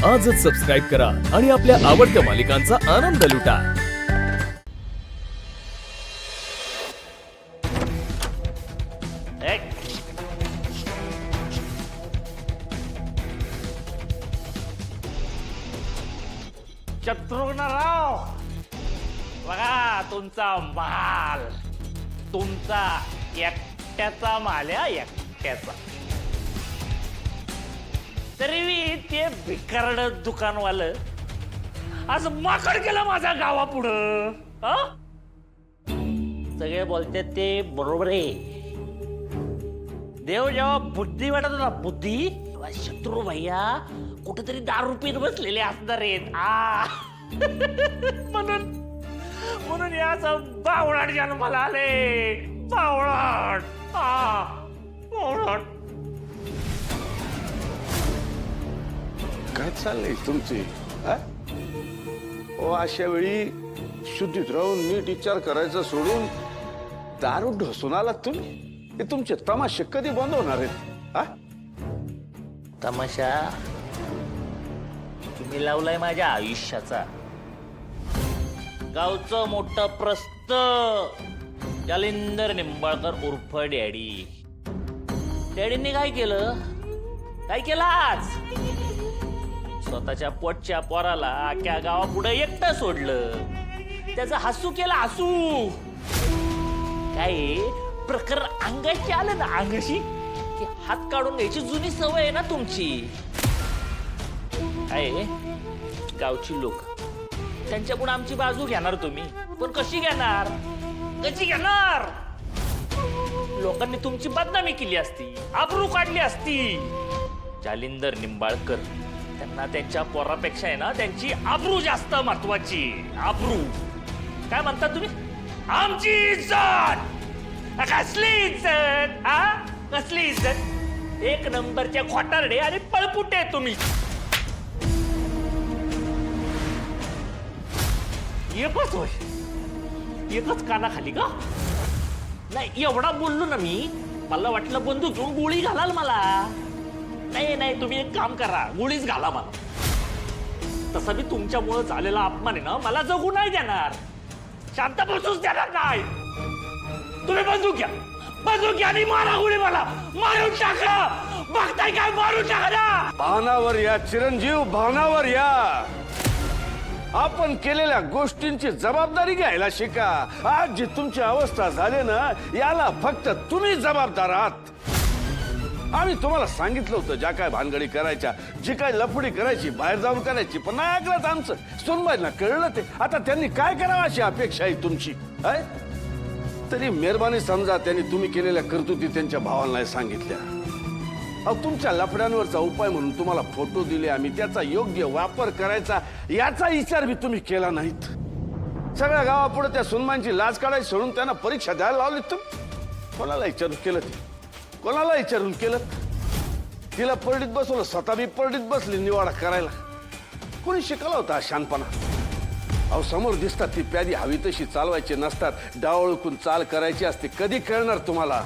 आजच सबस्क्राईब करा आणि आपल्या आवडत्या मालिकांचा आनंद लुटा। शत्रुघ्नराव बघा तुमचा माल, तुमचा एकट्याचा माल आहे, एकट्याचा। तरी ते भिकारड दुकानवालं आज माकड केलं माझ्या गावापुढं। सगळे बोलते ते बरोबर आहे। देव जेव्हा बुद्धी वाटत होता, बुद्धी शत्रू भैया कुठेतरी दारू पीत बसलेले असणार आहेत। म्हणून म्हणून याच बावळाट जन्माला आले, बावळाट बावळाट। काय चाललंय तुमचे? ओ अशा वेळी शुद्धीत राहून नीट विचार करायचा सोडून दारू ढोसून आलात तुम्ही। हे तुमचे तमाशे कधी बंद होणार आहेत? तमाशा तुम्ही लावलाय माझ्या आयुष्याचा। गावचं मोठं प्रस्त जालिंदर निंबाळकर उर्फ डॅडी। डॅडींनी काय केलं? काय केलं आज? स्वतःच्या पोटच्या पोराला अख्ख्या गावापुढे एकटं सोडलं। त्याचं हसू केलं, हसू। काय प्रकरण अंगाशी आलं ना, अंगाशी की हात काढून घ्यायची जुनी सवय आहे ना तुमची। आहे गावची लोक, त्यांच्यापुढे आमची बाजू घेणार तुम्ही, पण कशी घेणार? कशी घेणार? लोकांनी तुमची बदनामी केली असती, आबरू काढली असती। जालिंदर निंबाळकर त्यांना त्यांच्या पोरापेक्षा आहे ना त्यांची आबरू जास्त महत्वाची। आबरू काय म्हणता तुम्ही? आमची इज्जत। कसली इज्जत? कसली इज्जत? एक नंबरचे खोटारडे आणि पळपुटे तुम्ही। एकच होय, एकच कानाखाली का? नाही एवढा बोललो ना मी, मला वाटलं बंदूक घेऊन गोळी घालाल मला। नाही नाही, तुम्ही एक काम करा, गोळीच घाला मला। तसा मी तुमच्यामुळे झालेला अपमान आहे ना मला जगू नाही देणार, शांत बसूच देणार नाही। तुम्ही बंदूक घ्या, बंदूक घ्या आणि मारा गोळी, मला मारून टाका। बघताय काय? मारून टाका ना। भानावर या चिरंजीव, भानावर या। आपण केलेल्या गोष्टींची जबाबदारी घ्यायला शिका। आज जी तुमची अवस्था झाली ना, याला फक्त तुम्ही जबाबदार आहात। आम्ही तुम्हाला सांगितलं होतं ज्या काय भानगडी करायच्या, जी काय लफडी करायची बाहेर जाऊन करायची, पण नाही ऐकलं आमचं। सुनबाईंना कळलं ते, आता त्यांनी काय करावं अशी अपेक्षा आहे तुमची। तरी मेहरबानी समजा त्यांनी तुम्ही केलेल्या कर्तृत्वी त्यांच्या भावाला नाही सांगितल्या। तुमच्या लफड्यांवरचा उपाय म्हणून तुम्हाला फोटो दिले आम्ही, त्याचा योग्य वापर करायचा याचा विचार भी तुम्ही केला नाहीत। सगळ्या गावापुढे त्या सुनबाईंची लाज काढायची सोडून त्यांना परीक्षा द्यायला लावली। तुम्ही कोणाला विचारून केलं? ते कोणाला विचारून केलं? तिला परडीत बसवलं, स्वतः बी परडीत बसली निवाडा करायला। कोणी शिकवला होता शहाणपणा? समोर दिसतात ती प्यादी हवी तशी चालवायची नसतात, डावळून चाल करायची असते। कधी कळणार तुम्हाला?